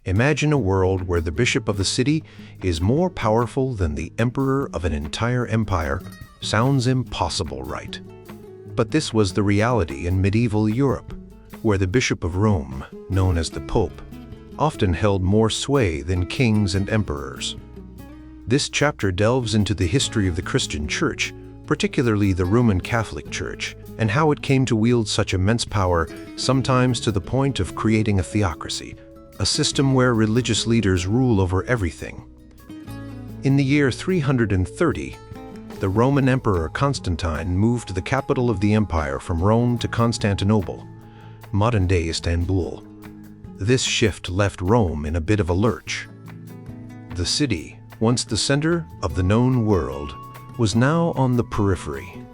Imagine a world where the bishop of the city is more powerful than the emperor of an entire empire. Sounds impossible, right? But this was the reality in medieval Europe, where the Bishop of Rome, known as the Pope, often held more sway than kings and emperors. This chapter delves into the history of the Christian Church, particularly the Roman Catholic Church, and how it came to wield such immense power, sometimes to the point of creating a theocracy, a system where religious leaders rule over everything. In the year 330, the Roman Emperor Constantine moved the capital of the empire from Rome to Constantinople, modern-day Istanbul. This shift left Rome in a bit of a lurch. The city, once the center of the known world, was now on the periphery.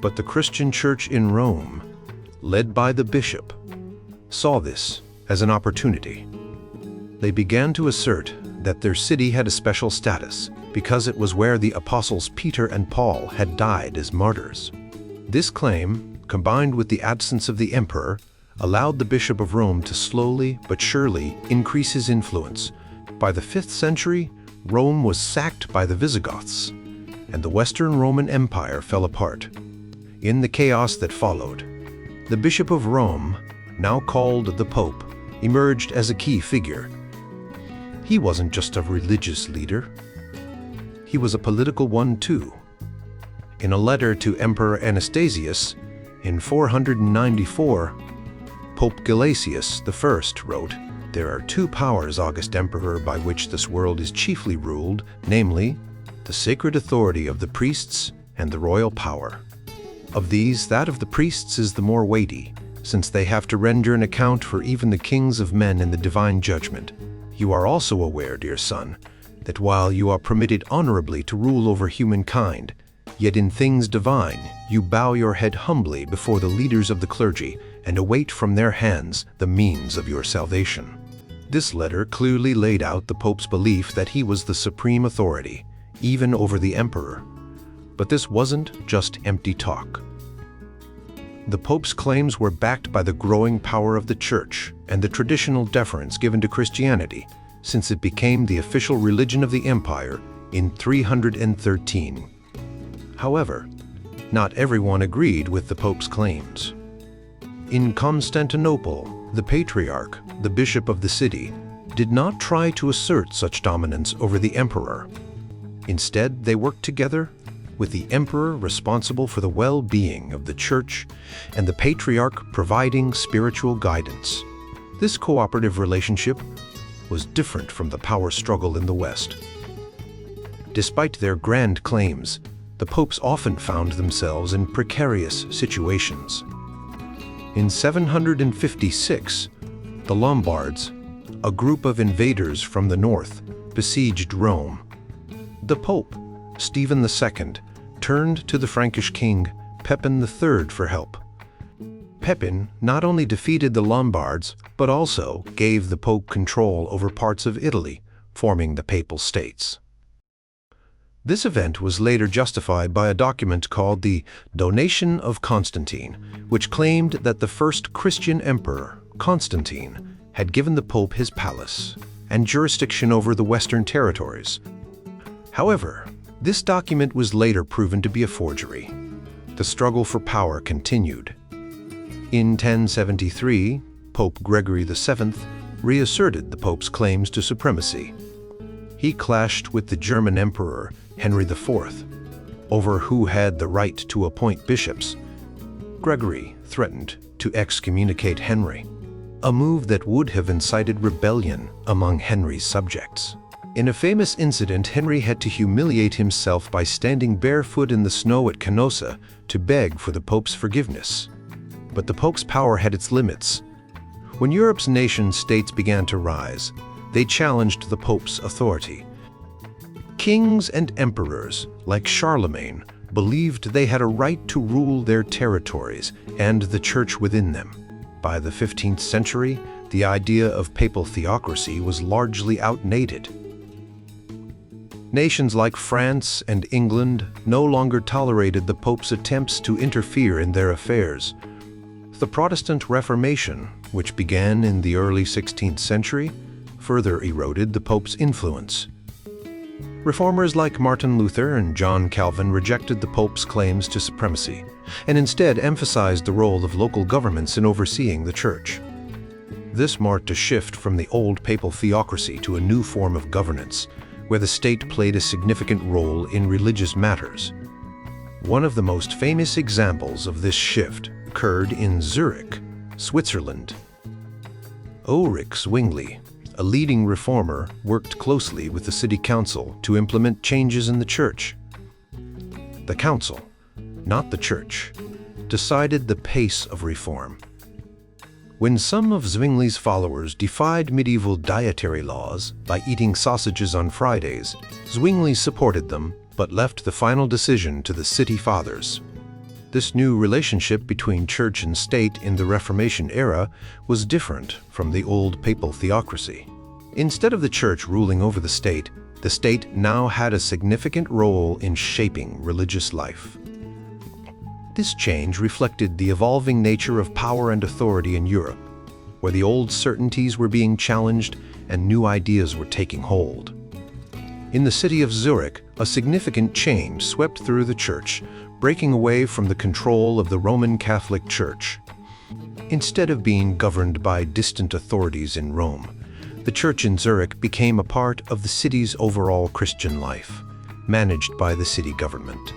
But the Christian Church in Rome, led by the bishop, saw this as an opportunity. They began to assert that their city had a special status because it was where the apostles Peter and Paul had died as martyrs. This claim, combined with the absence of the emperor, allowed the Bishop of Rome to slowly but surely increase his influence. By the 5th century, Rome was sacked by the Visigoths, and the Western Roman Empire fell apart. In the chaos that followed, the Bishop of Rome, now called the Pope, emerged as a key figure. He wasn't just a religious leader. He was a political one too. In a letter to Emperor Anastasius in 494, Pope Gelasius I wrote, "There are two powers, August Emperor, by which this world is chiefly ruled, namely, the sacred authority of the priests and the royal power. Of these, that of the priests is the more weighty, since they have to render an account for even the kings of men in the divine judgment. You are also aware, dear son, that while you are permitted honorably to rule over humankind, yet in things divine you bow your head humbly before the leaders of the clergy and await from their hands the means of your salvation." This letter clearly laid out the Pope's belief that he was the supreme authority, even over the emperor. But this wasn't just empty talk. The Pope's claims were backed by the growing power of the Church and the traditional deference given to Christianity, since it became the official religion of the empire in 313. However, not everyone agreed with the Pope's claims. In Constantinople, the Patriarch, the bishop of the city, did not try to assert such dominance over the emperor. Instead, they worked together, with the emperor responsible for the well-being of the church and the patriarch providing spiritual guidance. This cooperative relationship was different from the power struggle in the West. Despite their grand claims, the popes often found themselves in precarious situations. In 756, the Lombards, a group of invaders from the north, besieged Rome. The Pope, Stephen II, turned to the Frankish king Pepin III for help. Pepin not only defeated the Lombards, but also gave the Pope control over parts of Italy, forming the Papal States. This event was later justified by a document called the Donation of Constantine, which claimed that the first Christian emperor, Constantine, had given the Pope his palace and jurisdiction over the Western territories. However, this document was later proven to be a forgery. The struggle for power continued. In 1073, Pope Gregory VII reasserted the Pope's claims to supremacy. He clashed with the German Emperor Henry IV over who had the right to appoint bishops. Gregory threatened to excommunicate Henry, a move that would have incited rebellion among Henry's subjects. In a famous incident, Henry had to humiliate himself by standing barefoot in the snow at Canossa to beg for the Pope's forgiveness. But the Pope's power had its limits. When Europe's nation-states began to rise, they challenged the Pope's authority. Kings and emperors, like Charlemagne, believed they had a right to rule their territories and the church within them. By the 15th century, the idea of papal theocracy was largely outdated. Nations like France and England no longer tolerated the Pope's attempts to interfere in their affairs. The Protestant Reformation, which began in the early 16th century, further eroded the Pope's influence. Reformers like Martin Luther and John Calvin rejected the Pope's claims to supremacy and instead emphasized the role of local governments in overseeing the Church. This marked a shift from the old papal theocracy to a new form of governance, where the state played a significant role in religious matters. One of the most famous examples of this shift occurred in Zurich, Switzerland. Ulrich Zwingli, a leading reformer, worked closely with the city council to implement changes in the church. The council, not the church, decided the pace of reform. When some of Zwingli's followers defied medieval dietary laws by eating sausages on Fridays, Zwingli supported them but left the final decision to the city fathers. This new relationship between church and state in the Reformation era was different from the old papal theocracy. Instead of the church ruling over the state now had a significant role in shaping religious life. This change reflected the evolving nature of power and authority in Europe, where the old certainties were being challenged and new ideas were taking hold. In the city of Zurich, a significant change swept through the church, breaking away from the control of the Roman Catholic Church. Instead of being governed by distant authorities in Rome, the church in Zurich became a part of the city's overall Christian life, managed by the city government.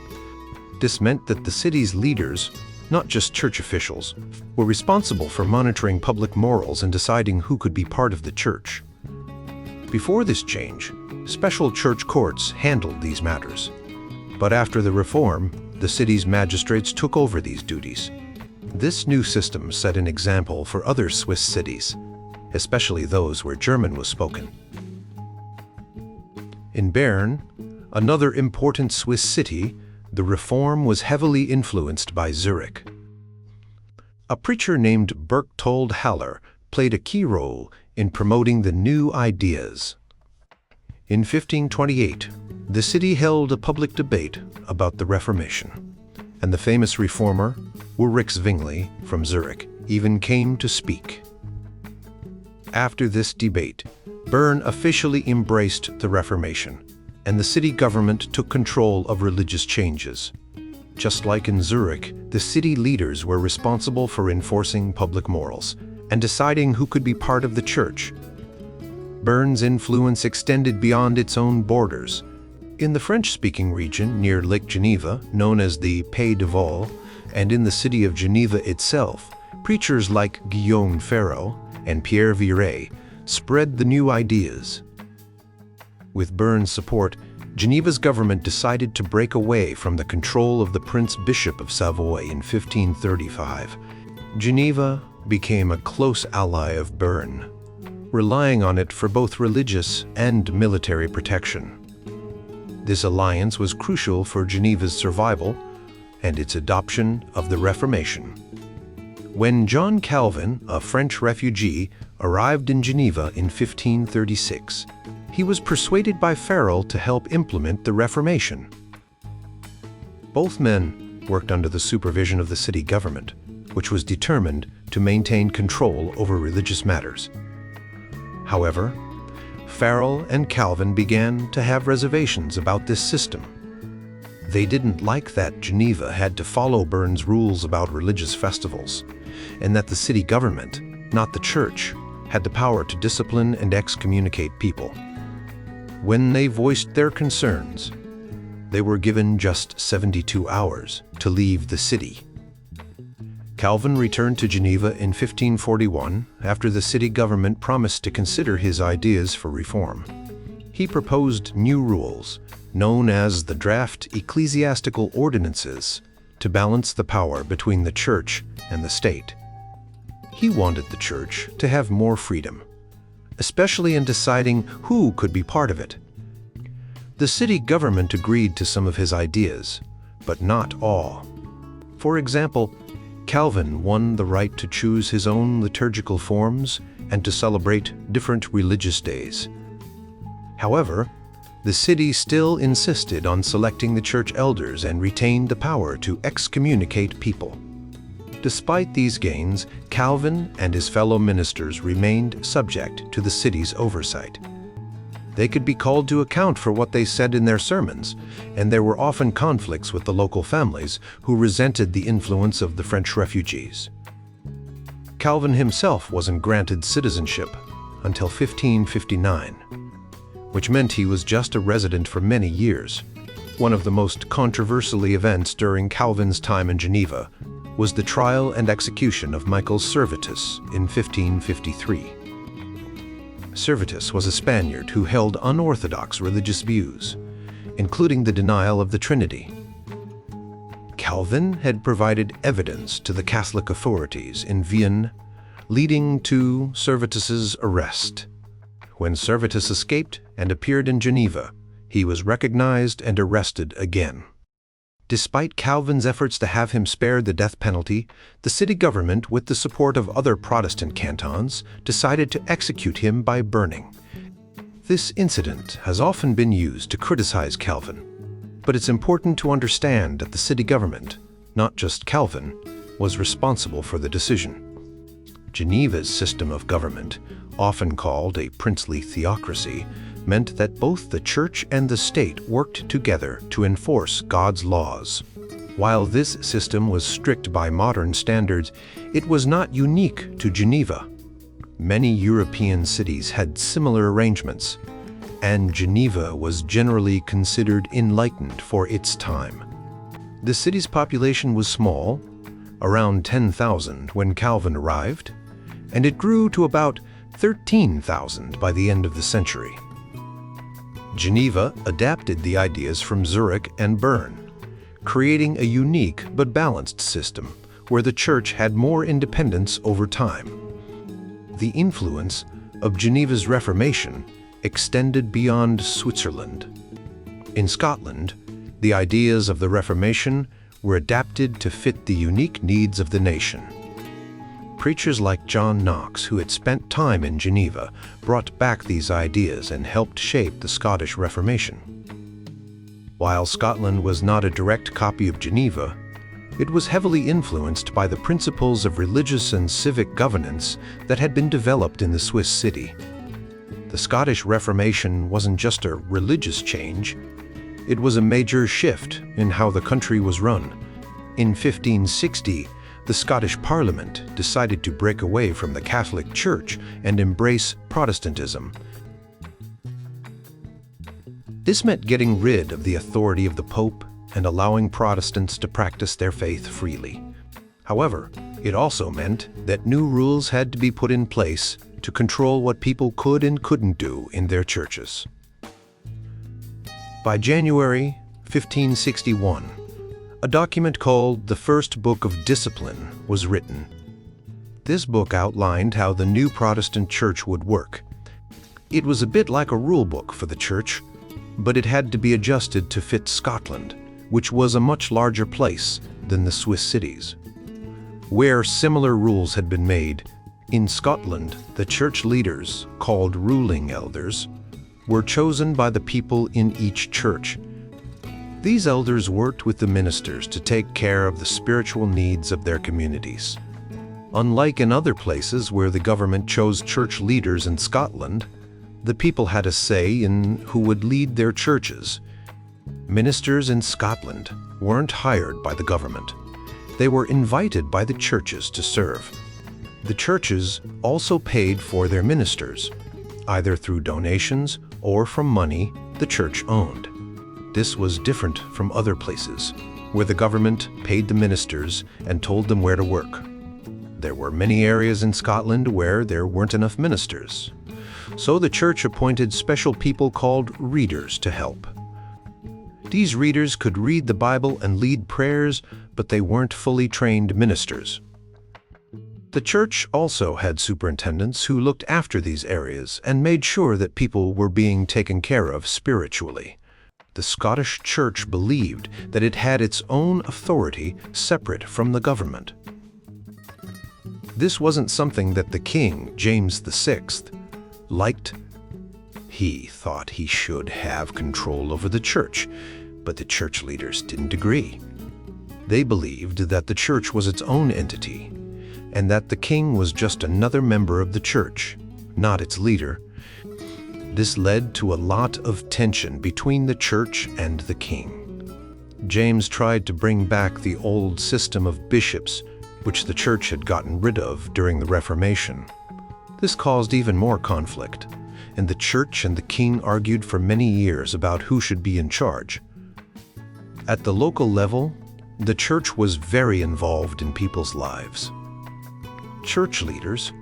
This meant that the city's leaders, not just church officials, were responsible for monitoring public morals and deciding who could be part of the church. Before this change, special church courts handled these matters. But after the reform, the city's magistrates took over these duties. This new system set an example for other Swiss cities, especially those where German was spoken. In Bern, another important Swiss city, the reform was heavily influenced by Zurich. A preacher named Berchtold Haller played a key role in promoting the new ideas. In 1528, the city held a public debate about the Reformation, and the famous reformer, Ulrich Zwingli from Zurich, even came to speak. After this debate, Bern officially embraced the Reformation, and the city government took control of religious changes. Just like in Zurich, the city leaders were responsible for enforcing public morals and deciding who could be part of the church. Bern's influence extended beyond its own borders. In the French-speaking region near Lake Geneva, known as the Pays de Vaud, and in the city of Geneva itself, preachers like Guillaume Farel and Pierre Viret spread the new ideas. With Bern's support, Geneva's government decided to break away from the control of the Prince Bishop of Savoy in 1535. Geneva became a close ally of Bern, relying on it for both religious and military protection. This alliance was crucial for Geneva's survival and its adoption of the Reformation. When John Calvin, a French refugee, arrived in Geneva in 1536, he was persuaded by Farel to help implement the Reformation. Both men worked under the supervision of the city government, which was determined to maintain control over religious matters. However, Farel and Calvin began to have reservations about this system. They didn't like that Geneva had to follow Bern's rules about religious festivals, and that the city government, not the church, had the power to discipline and excommunicate people. When they voiced their concerns, they were given just 72 hours to leave the city. Calvin returned to Geneva in 1541 after the city government promised to consider his ideas for reform. He proposed new rules, known as the draft ecclesiastical ordinances, to balance the power between the church and the state. He wanted the church to have more freedom, especially in deciding who could be part of it. The city government agreed to some of his ideas, but not all. For example, Calvin won the right to choose his own liturgical forms and to celebrate different religious days. However, the city still insisted on selecting the church elders and retained the power to excommunicate people. Despite these gains, Calvin and his fellow ministers remained subject to the city's oversight. They could be called to account for what they said in their sermons, and there were often conflicts with the local families who resented the influence of the French refugees. Calvin himself wasn't granted citizenship until 1559, which meant he was just a resident for many years. One of the most controversial events during Calvin's time in Geneva was the trial and execution of Michael Servetus in 1553. Servetus was a Spaniard who held unorthodox religious views, including the denial of the Trinity. Calvin had provided evidence to the Catholic authorities in Vienne, leading to Servetus's arrest. When Servetus escaped and appeared in Geneva, he was recognized and arrested again. Despite Calvin's efforts to have him spared the death penalty, the city government, with the support of other Protestant cantons, decided to execute him by burning. This incident has often been used to criticize Calvin, but it's important to understand that the city government, not just Calvin, was responsible for the decision. Geneva's system of government, often called a princely theocracy, meant that both the church and the state worked together to enforce God's laws. While this system was strict by modern standards, it was not unique to Geneva. Many European cities had similar arrangements, and Geneva was generally considered enlightened for its time. The city's population was small, around 10,000 when Calvin arrived, and it grew to about 13,000 by the end of the century. Geneva adapted the ideas from Zurich and Bern, creating a unique but balanced system where the church had more independence over time. The influence of Geneva's Reformation extended beyond Switzerland. In Scotland, the ideas of the Reformation were adapted to fit the unique needs of the nation. Preachers like John Knox, who had spent time in Geneva, brought back these ideas and helped shape the Scottish Reformation. While Scotland was not a direct copy of Geneva, it was heavily influenced by the principles of religious and civic governance that had been developed in the Swiss city. The Scottish Reformation wasn't just a religious change, it was a major shift in how the country was run. In 1560, the Scottish Parliament decided to break away from the Catholic Church and embrace Protestantism. This meant getting rid of the authority of the Pope and allowing Protestants to practice their faith freely. However, it also meant that new rules had to be put in place to control what people could and couldn't do in their churches. By January 1561, a document called the First Book of Discipline was written. This book outlined how the new Protestant church would work. It was a bit like a rule book for the church, but it had to be adjusted to fit Scotland, which was a much larger place than the Swiss cities. Where similar rules had been made, in Scotland, the church leaders, called ruling elders, were chosen by the people in each church. These elders worked with the ministers to take care of the spiritual needs of their communities. Unlike in other places where the government chose church leaders in Scotland, the people had a say in who would lead their churches. Ministers in Scotland weren't hired by the government. They were invited by the churches to serve. The churches also paid for their ministers, either through donations or from money the church owned. This was different from other places, where the government paid the ministers and told them where to work. There were many areas in Scotland where there weren't enough ministers, so the church appointed special people called readers to help. These readers could read the Bible and lead prayers, but they weren't fully trained ministers. The church also had superintendents who looked after these areas and made sure that people were being taken care of spiritually. The Scottish Church believed that it had its own authority separate from the government. This wasn't something that the king, James VI, liked. He thought he should have control over the church, but the church leaders didn't agree. They believed that the church was its own entity, and that the king was just another member of the church, not its leader. This led to a lot of tension between the church and the king. James tried to bring back the old system of bishops, which the church had gotten rid of during the Reformation. This caused even more conflict, and the church and the king argued for many years about who should be in charge. At the local level, the church was very involved in people's lives. Church leaders,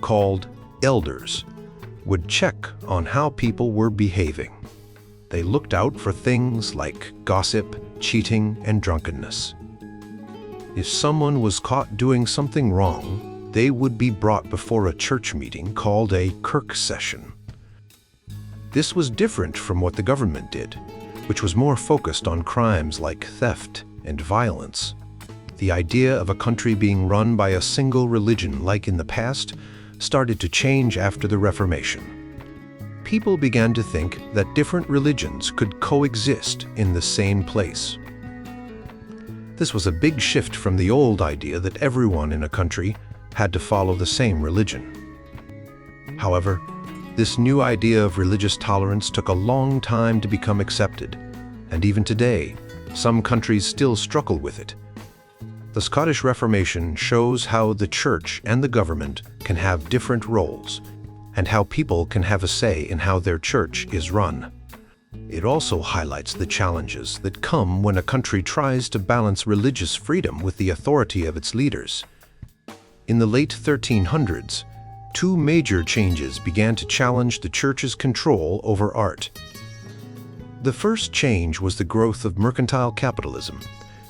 called elders, would check on how people were behaving. They looked out for things like gossip, cheating, and drunkenness. If someone was caught doing something wrong, they would be brought before a church meeting called a kirk session. This was different from what the government did, which was more focused on crimes like theft and violence. The idea of a country being run by a single religion like in the past started to change after the Reformation. People began to think that different religions could coexist in the same place. This was a big shift from the old idea that everyone in a country had to follow the same religion. However, this new idea of religious tolerance took a long time to become accepted, and even today, some countries still struggle with it. The Scottish Reformation shows how the church and the government can have different roles, and how people can have a say in how their church is run. It also highlights the challenges that come when a country tries to balance religious freedom with the authority of its leaders. In the late 1300s, two major changes began to challenge the church's control over art. The first change was the growth of mercantile capitalism,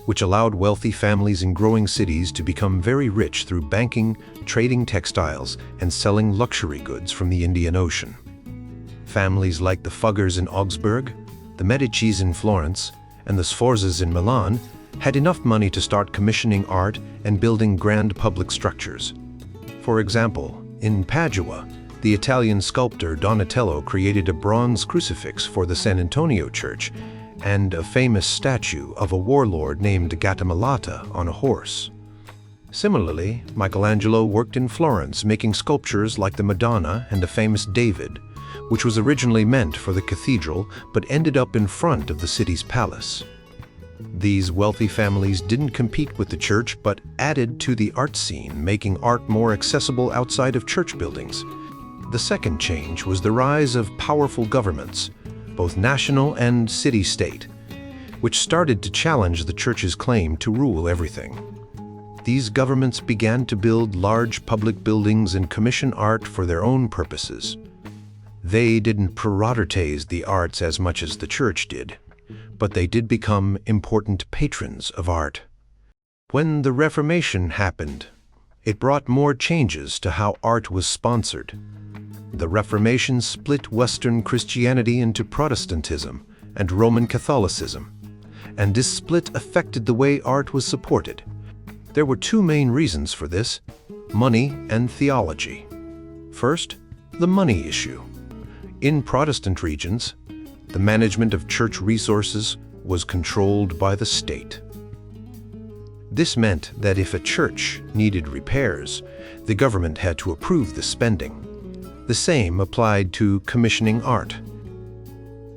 which allowed wealthy families in growing cities to become very rich through banking, trading textiles, and selling luxury goods from the Indian Ocean. Families like the Fuggers in Augsburg, the Medicis in Florence, and the Sforzas in Milan had enough money to start commissioning art and building grand public structures. For example, in Padua, the Italian sculptor Donatello created a bronze crucifix for the San Antonio Church and a famous statue of a warlord named Gattamelata on a horse. Similarly, Michelangelo worked in Florence making sculptures like the Madonna and the famous David, which was originally meant for the cathedral but ended up in front of the city's palace. These wealthy families didn't compete with the church but added to the art scene, making art more accessible outside of church buildings. The second change was the rise of powerful governments, both national and city-state, which started to challenge the church's claim to rule everything. These governments began to build large public buildings and commission art for their own purposes. They didn't prioritize the arts as much as the church did, but they did become important patrons of art. When the Reformation happened, it brought more changes to how art was sponsored. The Reformation split Western Christianity into Protestantism and Roman Catholicism, and this split affected the way art was supported. There were two main reasons for this: money and theology. First, the money issue. In Protestant regions, the management of church resources was controlled by the state. This meant that if a church needed repairs, the government had to approve the spending. The same applied to commissioning art.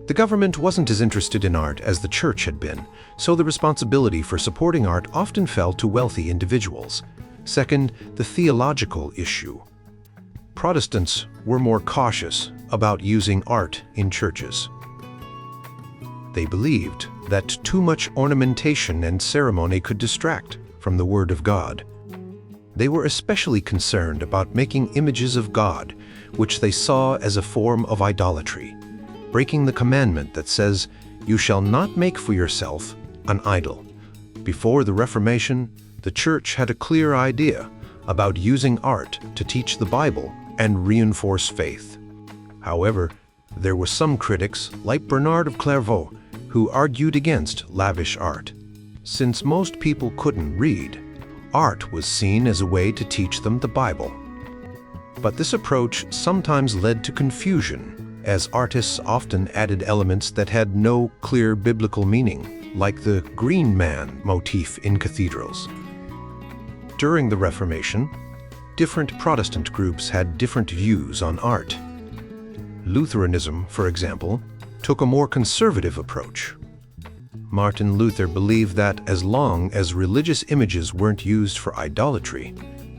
The government wasn't as interested in art as the church had been, so the responsibility for supporting art often fell to wealthy individuals. Second, the theological issue. Protestants were more cautious about using art in churches. They believed that too much ornamentation and ceremony could distract from the Word of God. They were especially concerned about making images of God, which they saw as a form of idolatry, breaking the commandment that says, "You shall not make for yourself an idol." Before the Reformation, the church had a clear idea about using art to teach the Bible and reinforce faith. However, there were some critics, like Bernard of Clairvaux, who argued against lavish art. Since most people couldn't read, art was seen as a way to teach them the Bible. But this approach sometimes led to confusion, as artists often added elements that had no clear biblical meaning. like the green man motif in cathedrals. During the Reformation, different Protestant groups had different views on art. Lutheranism, for example, took a more conservative approach. Martin Luther believed that as long as religious images weren't used for idolatry,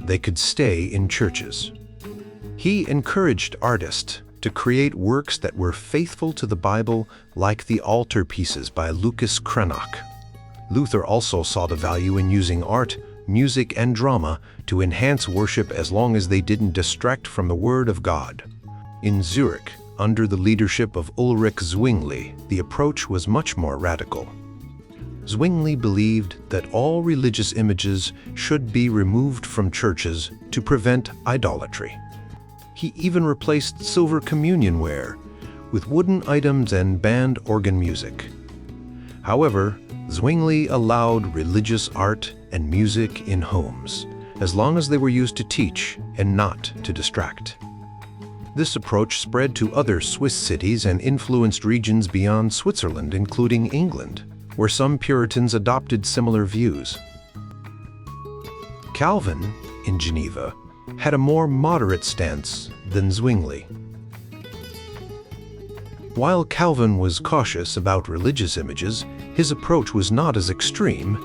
they could stay in churches. He encouraged artists to create works that were faithful to the Bible, like the altar pieces by Lucas Cranach. Luther also saw the value in using art, music, and drama to enhance worship as long as they didn't distract from the Word of God. In Zurich, under the leadership of Ulrich Zwingli, the approach was much more radical. Zwingli believed that all religious images should be removed from churches to prevent idolatry. He even replaced silver communion ware with wooden items and band organ music. However, Zwingli allowed religious art and music in homes, as long as they were used to teach and not to distract. This approach spread to other Swiss cities and influenced regions beyond Switzerland, including England, where some Puritans adopted similar views. Calvin, in Geneva, had a more moderate stance than Zwingli. While Calvin was cautious about religious images, his approach was not as extreme.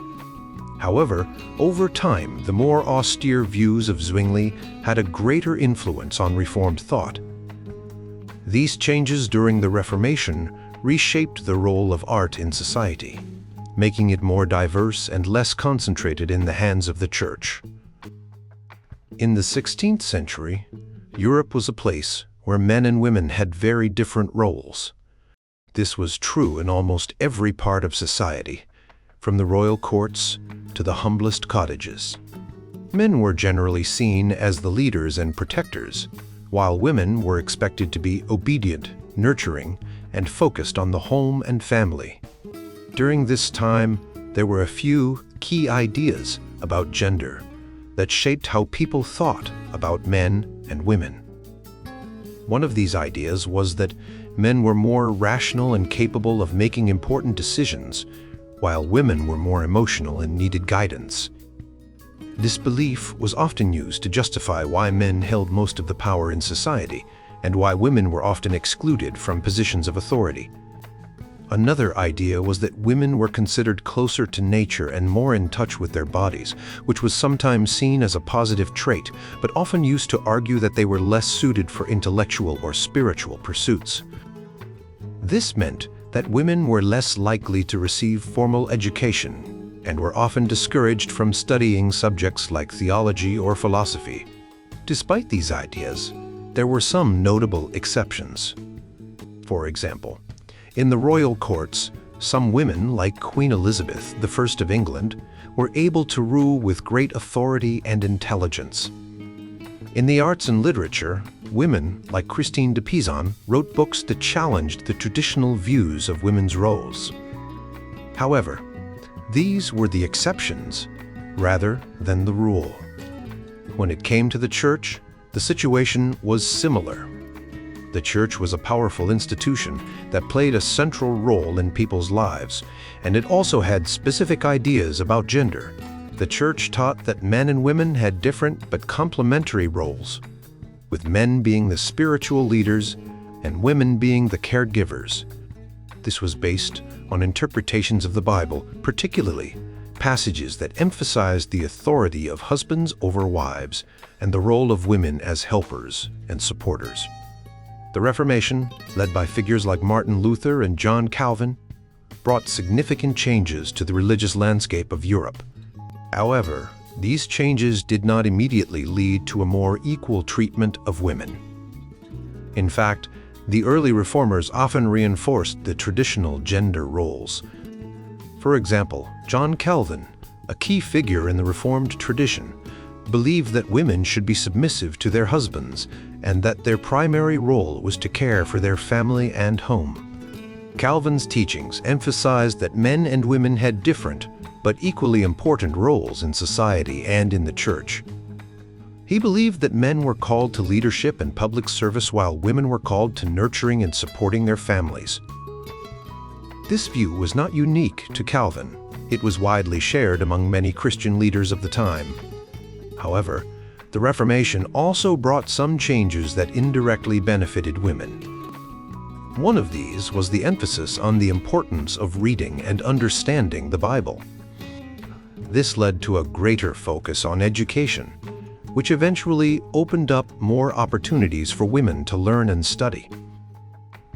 However, over time, the more austere views of Zwingli had a greater influence on Reformed thought. These changes during the Reformation reshaped the role of art in society, making it more diverse and less concentrated in the hands of the Church. In the 16th century, Europe was a place where men and women had very different roles. This was true in almost every part of society, from the royal courts to the humblest cottages. Men were generally seen as the leaders and protectors, while women were expected to be obedient, nurturing, and focused on the home and family. During this time, there were a few key ideas about gender that shaped how people thought about men and women. One of these ideas was that men were more rational and capable of making important decisions, while women were more emotional and needed guidance. This belief was often used to justify why men held most of the power in society and why women were often excluded from positions of authority. Another idea was that women were considered closer to nature and more in touch with their bodies, which was sometimes seen as a positive trait, but often used to argue that they were less suited for intellectual or spiritual pursuits. This meant that women were less likely to receive formal education and were often discouraged from studying subjects like theology or philosophy. Despite these ideas, there were some notable exceptions. For example, in the royal courts, some women, like Queen Elizabeth I of England, were able to rule with great authority and intelligence. In the arts and literature, women, like Christine de Pizan, wrote books that challenged the traditional views of women's roles. However, these were the exceptions rather than the rule. When it came to the church, the situation was similar. The church was a powerful institution that played a central role in people's lives, and it also had specific ideas about gender. The church taught that men and women had different but complementary roles, with men being the spiritual leaders and women being the caregivers. This was based on interpretations of the Bible, particularly passages that emphasized the authority of husbands over wives and the role of women as helpers and supporters. The Reformation, led by figures like Martin Luther and John Calvin, brought significant changes to the religious landscape of Europe. However, these changes did not immediately lead to a more equal treatment of women. In fact, the early reformers often reinforced the traditional gender roles. For example, John Calvin, a key figure in the Reformed tradition, believed that women should be submissive to their husbands and that their primary role was to care for their family and home. Calvin's teachings emphasized that men and women had different but equally important roles in society and in the church. He believed that men were called to leadership and public service while women were called to nurturing and supporting their families. This view was not unique to Calvin. It was widely shared among many Christian leaders of the time. However, the Reformation also brought some changes that indirectly benefited women. One of these was the emphasis on the importance of reading and understanding the Bible. This led to a greater focus on education, which eventually opened up more opportunities for women to learn and study.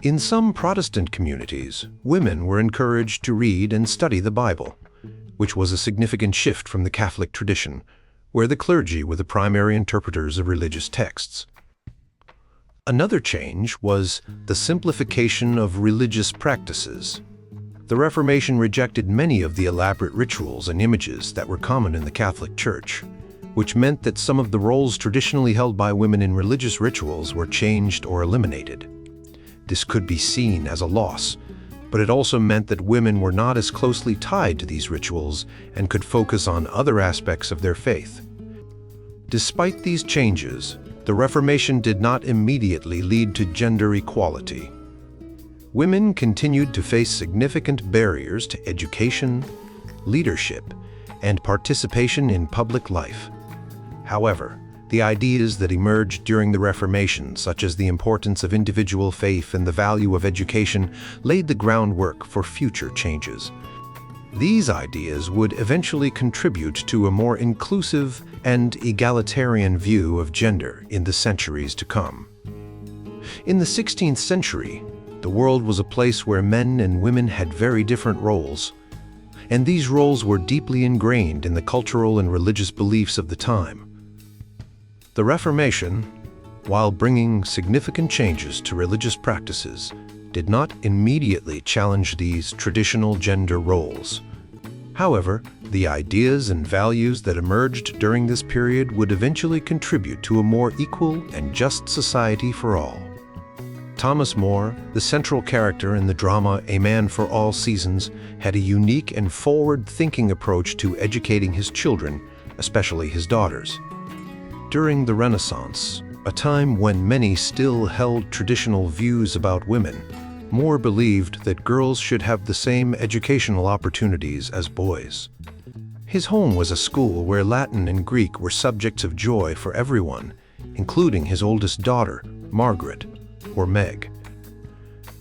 In some Protestant communities, women were encouraged to read and study the Bible, which was a significant shift from the Catholic tradition, where the clergy were the primary interpreters of religious texts. Another change was the simplification of religious practices. The Reformation rejected many of the elaborate rituals and images that were common in the Catholic Church, which meant that some of the roles traditionally held by women in religious rituals were changed or eliminated. This could be seen as a loss, but it also meant that women were not as closely tied to these rituals and could focus on other aspects of their faith. Despite these changes, the Reformation did not immediately lead to gender equality. Women continued to face significant barriers to education, leadership, and participation in public life. However, the ideas that emerged during the Reformation, such as the importance of individual faith and the value of education, laid the groundwork for future changes. These ideas would eventually contribute to a more inclusive and egalitarian view of gender in the centuries to come. In the 16th century, the world was a place where men and women had very different roles, and these roles were deeply ingrained in the cultural and religious beliefs of the time. The Reformation, while bringing significant changes to religious practices, did not immediately challenge these traditional gender roles. However, the ideas and values that emerged during this period would eventually contribute to a more equal and just society for all. Thomas More, the central character in the drama A Man for All Seasons, had a unique and forward-thinking approach to educating his children, especially his daughters. During the Renaissance, a time when many still held traditional views about women, More believed that girls should have the same educational opportunities as boys. His home was a school where Latin and Greek were subjects of joy for everyone, including his oldest daughter, Margaret, or Meg.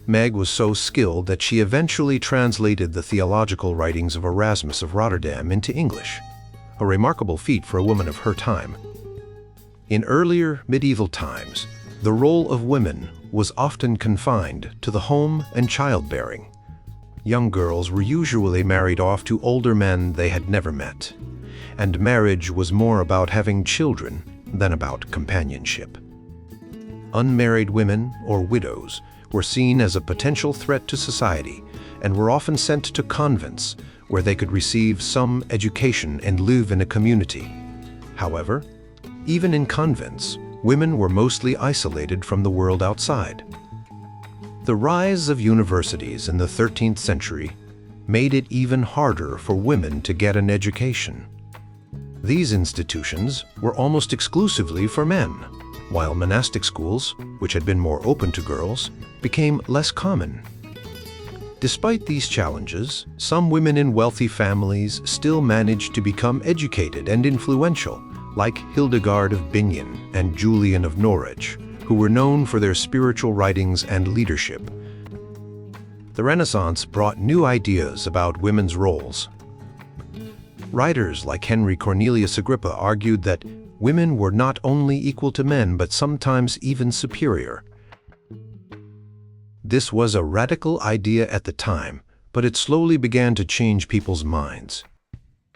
Meg was so skilled that she eventually translated the theological writings of Erasmus of Rotterdam into English, a remarkable feat for a woman of her time. In earlier medieval times, the role of women was often confined to the home and childbearing. Young girls were usually married off to older men they had never met, and marriage was more about having children than about companionship. Unmarried women, or widows, were seen as a potential threat to society and were often sent to convents where they could receive some education and live in a community. However, even in convents, women were mostly isolated from the world outside. The rise of universities in the 13th century made it even harder for women to get an education. These institutions were almost exclusively for men, while monastic schools, which had been more open to girls, became less common. Despite these challenges, some women in wealthy families still managed to become educated and influential, like Hildegard of Bingen and Julian of Norwich, who were known for their spiritual writings and leadership. The Renaissance brought new ideas about women's roles. Writers like Henry Cornelius Agrippa argued that women were not only equal to men, but sometimes even superior. This was a radical idea at the time, but it slowly began to change people's minds.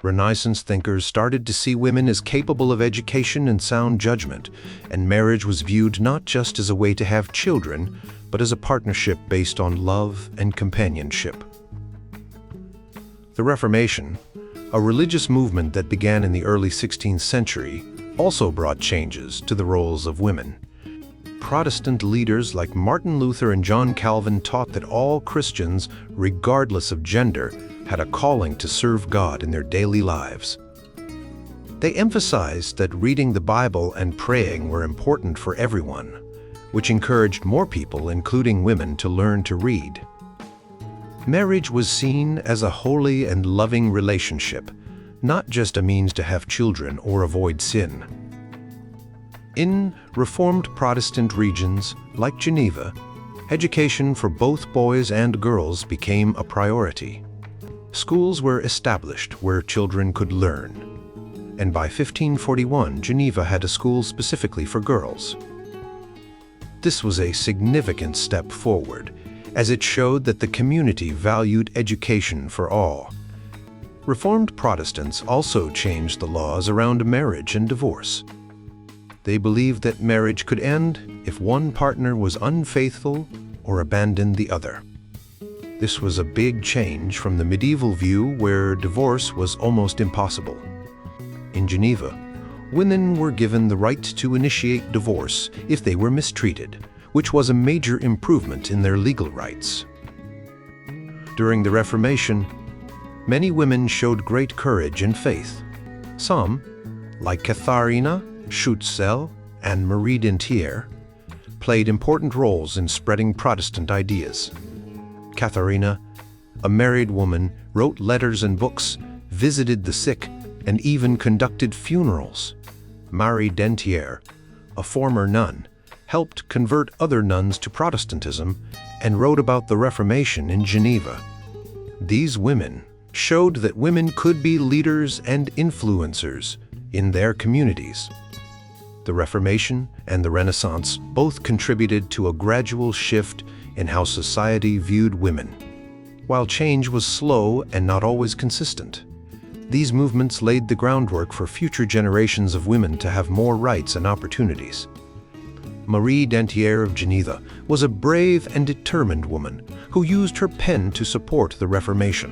Renaissance thinkers started to see women as capable of education and sound judgment, and marriage was viewed not just as a way to have children, but as a partnership based on love and companionship. The Reformation, a religious movement that began in the early 16th century, also brought changes to the roles of women. Protestant leaders like Martin Luther and John Calvin taught that all Christians, regardless of gender, had a calling to serve God in their daily lives. They emphasized that reading the Bible and praying were important for everyone, which encouraged more people, including women, to learn to read. Marriage was seen as a holy and loving relationship, not just a means to have children or avoid sin. In Reformed Protestant regions like Geneva, education for both boys and girls became a priority. Schools were established where children could learn, and by 1541, Geneva had a school specifically for girls. This was a significant step forward, as it showed that the community valued education for all. Reformed Protestants also changed the laws around marriage and divorce. They believed that marriage could end if one partner was unfaithful or abandoned the other. This was a big change from the medieval view where divorce was almost impossible. In Geneva, women were given the right to initiate divorce if they were mistreated, which was a major improvement in their legal rights. During the Reformation, many women showed great courage and faith. Some, like Katharina Schutzel and Marie Dentier, played important roles in spreading Protestant ideas. Katharina, a married woman, wrote letters and books, visited the sick, and even conducted funerals. Marie Dentier, a former nun, helped convert other nuns to Protestantism and wrote about the Reformation in Geneva. These women showed that women could be leaders and influencers in their communities. The Reformation and the Renaissance both contributed to a gradual shift in how society viewed women. While change was slow and not always consistent, these movements laid the groundwork for future generations of women to have more rights and opportunities. Marie Dentier of Geneva was a brave and determined woman who used her pen to support the Reformation.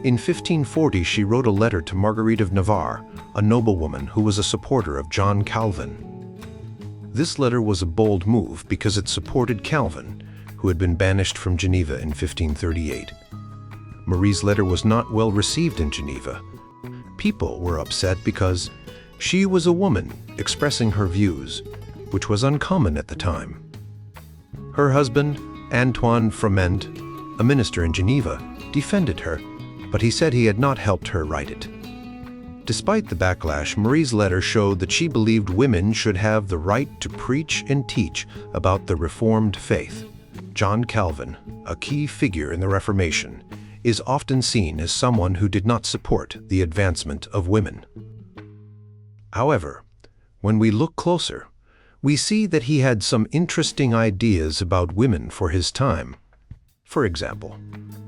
In 1540, she wrote a letter to Marguerite of Navarre, a noblewoman who was a supporter of John Calvin. This letter was a bold move because it supported Calvin, who had been banished from Geneva in 1538. Marie's letter was not well received in Geneva. People were upset because she was a woman expressing her views, which was uncommon at the time. Her husband, Antoine Froment, a minister in Geneva, defended her, but he said he had not helped her write it. Despite the backlash, Marie's letter showed that she believed women should have the right to preach and teach about the Reformed faith. John Calvin, a key figure in the Reformation, is often seen as someone who did not support the advancement of women. However, when we look closer, we see that he had some interesting ideas about women for his time. For example,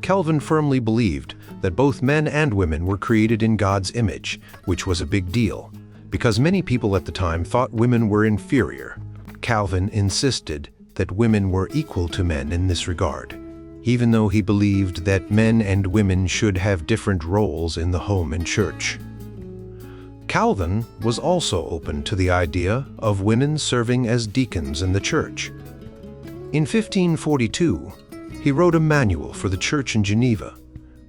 Calvin firmly believed that both men and women were created in God's image, which was a big deal, because many people at the time thought women were inferior. Calvin insisted that women were equal to men in this regard, even though he believed that men and women should have different roles in the home and church. Calvin was also open to the idea of women serving as deacons in the church. In 1542, he wrote a manual for the church in Geneva,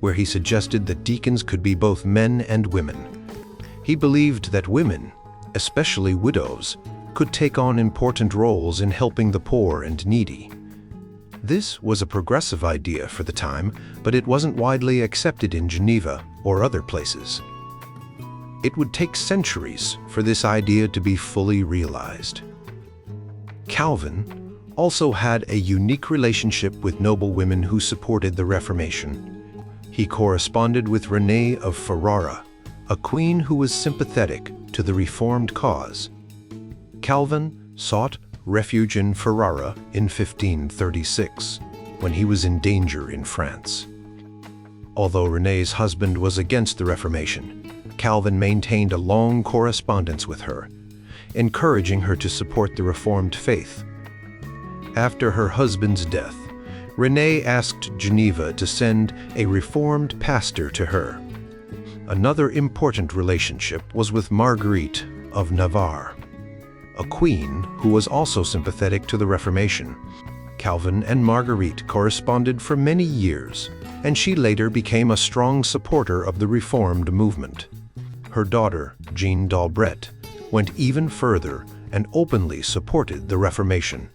where he suggested that deacons could be both men and women. He believed that women, especially widows, could take on important roles in helping the poor and needy. This was a progressive idea for the time, but it wasn't widely accepted in Geneva or other places. It would take centuries for this idea to be fully realized. Calvin also had a unique relationship with noble women who supported the Reformation. He corresponded with Renée of Ferrara, a queen who was sympathetic to the Reformed cause. Calvin sought refuge in Ferrara in 1536, when he was in danger in France. Although René's husband was against the Reformation, Calvin maintained a long correspondence with her, encouraging her to support the Reformed faith. After her husband's death, René asked Geneva to send a Reformed pastor to her. Another important relationship was with Marguerite of Navarre, a queen who was also sympathetic to the Reformation. Calvin and Marguerite corresponded for many years, and she later became a strong supporter of the Reformed movement. Her daughter, Jeanne d'Albret, went even further and openly supported the Reformation.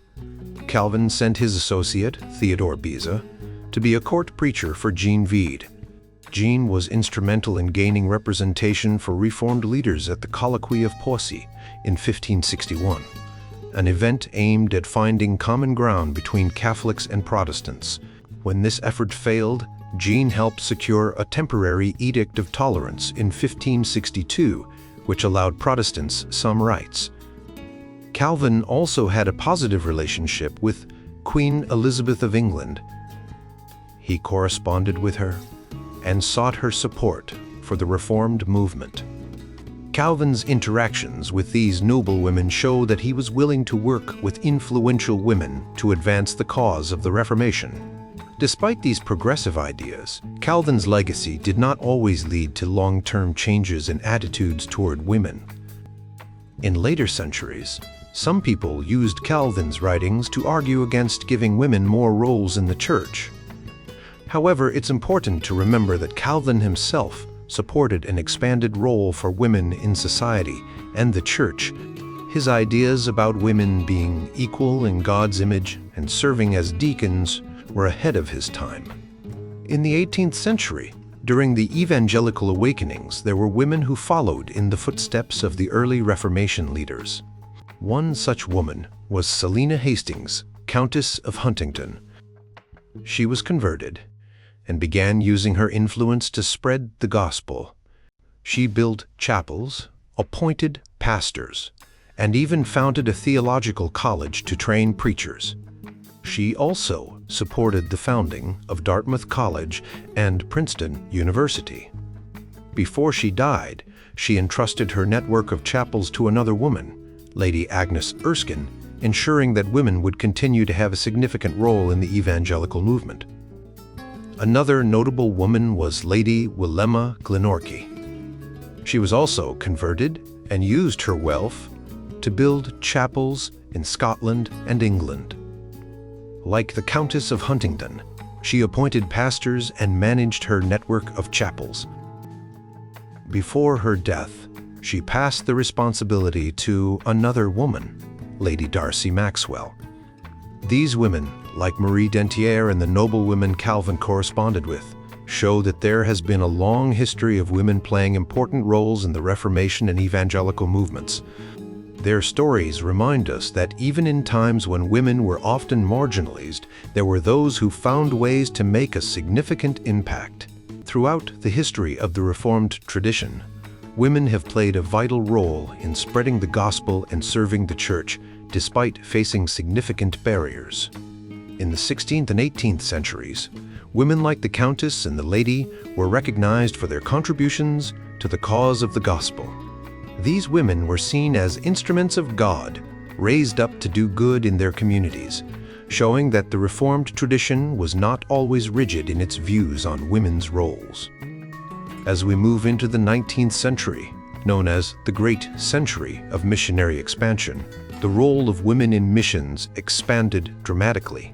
Calvin sent his associate, Theodore Beza, to be a court preacher for Geneva. Jean was instrumental in gaining representation for Reformed leaders at the Colloquy of Poissy in 1561, an event aimed at finding common ground between Catholics and Protestants. When this effort failed, Jean helped secure a temporary Edict of Tolerance in 1562, which allowed Protestants some rights. Calvin also had a positive relationship with Queen Elizabeth of England. He corresponded with her and sought her support for the Reformed movement. Calvin's interactions with these noble women show that he was willing to work with influential women to advance the cause of the Reformation. Despite these progressive ideas, Calvin's legacy did not always lead to long-term changes in attitudes toward women. In later centuries, some people used Calvin's writings to argue against giving women more roles in the church. However, it's important to remember that Calvin himself supported an expanded role for women in society and the church. His ideas about women being equal in God's image and serving as deacons were ahead of his time. In the 18th century, during the evangelical awakenings, there were women who followed in the footsteps of the early Reformation leaders. One such woman was Selina Hastings, Countess of Huntingdon. She was converted and began using her influence to spread the gospel. She built chapels, appointed pastors, and even founded a theological college to train preachers. She also supported the founding of Dartmouth College and Princeton University. Before she died, she entrusted her network of chapels to another woman, Lady Agnes Erskine, ensuring that women would continue to have a significant role in the evangelical movement. Another notable woman was Lady Willemma Glenorchy. She was also converted and used her wealth to build chapels in Scotland and England. Like the Countess of Huntingdon, she appointed pastors and managed her network of chapels. Before her death, she passed the responsibility to another woman, Lady Darcy Maxwell. These women, like Marie Dentier and the noblewomen Calvin corresponded with, show that there has been a long history of women playing important roles in the Reformation and evangelical movements. Their stories remind us that even in times when women were often marginalized, there were those who found ways to make a significant impact. Throughout the history of the Reformed tradition, women have played a vital role in spreading the gospel and serving the church, despite facing significant barriers. In the 16th and 18th centuries, women like the Countess and the Lady were recognized for their contributions to the cause of the gospel. These women were seen as instruments of God, raised up to do good in their communities, showing that the Reformed tradition was not always rigid in its views on women's roles. As we move into the 19th century, known as the Great Century of Missionary Expansion, the role of women in missions expanded dramatically.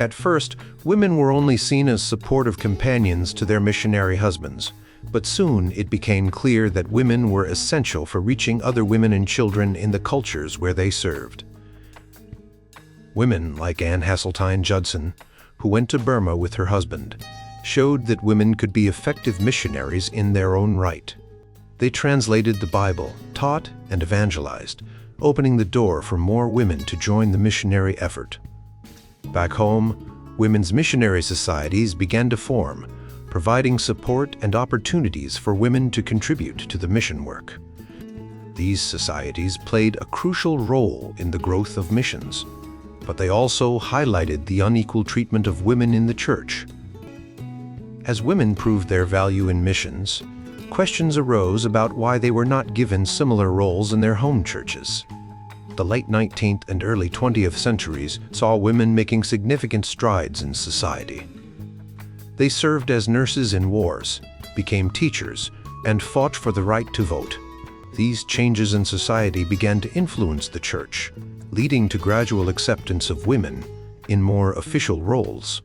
At first, women were only seen as supportive companions to their missionary husbands, but soon it became clear that women were essential for reaching other women and children in the cultures where they served. Women like Anne Hasseltine Judson, who went to Burma with her husband, showed that women could be effective missionaries in their own right. They translated the Bible, taught, and evangelized, opening the door for more women to join the missionary effort. Back home, women's missionary societies began to form, providing support and opportunities for women to contribute to the mission work. These societies played a crucial role in the growth of missions, but they also highlighted the unequal treatment of women in the church. As women proved their value in missions, questions arose about why they were not given similar roles in their home churches. The late 19th and early 20th centuries saw women making significant strides in society. They served as nurses in wars, became teachers, and fought for the right to vote. These changes in society began to influence the church, leading to gradual acceptance of women in more official roles.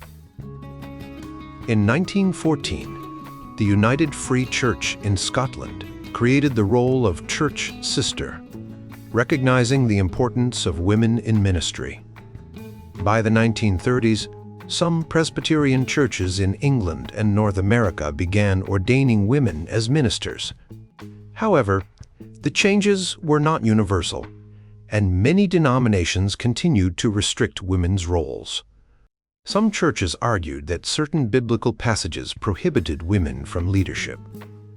In 1914, the United Free Church in Scotland created the role of church sister, recognizing the importance of women in ministry. By the 1930s, Some Presbyterian churches in England and North America began ordaining women as ministers. However, the changes were not universal, and many denominations continued to restrict women's roles. Some churches argued that certain biblical passages prohibited women from leadership,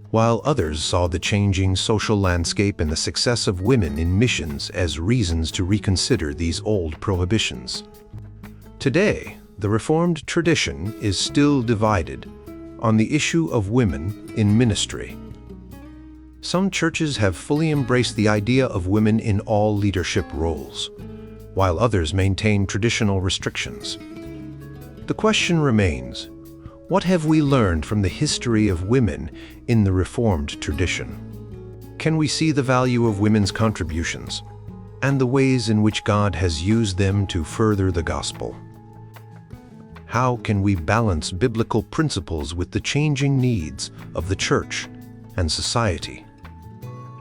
while others saw the changing social landscape and the success of women in missions as reasons to reconsider these old prohibitions. Today, the Reformed tradition is still divided on the issue of women in ministry. Some churches have fully embraced the idea of women in all leadership roles, while others maintain traditional restrictions. The question remains, what have we learned from the history of women in the Reformed tradition? Can we see the value of women's contributions and the ways in which God has used them to further the gospel? How can we balance biblical principles with the changing needs of the church and society?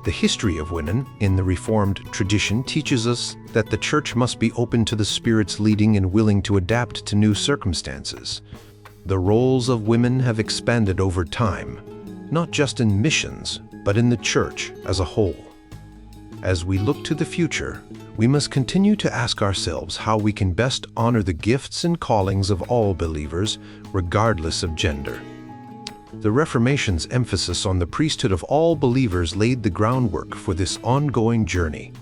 The history of women in the Reformed tradition teaches us that the church must be open to the Spirit's leading and willing to adapt to new circumstances. The roles of women have expanded over time, not just in missions, but in the church as a whole. As we look to the future, we must continue to ask ourselves how we can best honor the gifts and callings of all believers, regardless of gender. The Reformation's emphasis on the priesthood of all believers laid the groundwork for this ongoing journey.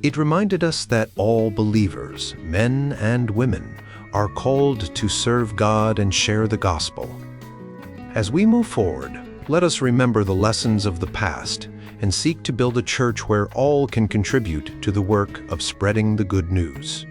It reminded us that all believers, men and women, are called to serve God and share the gospel. As we move forward, let us remember the lessons of the past and seek to build a church where all can contribute to the work of spreading the good news.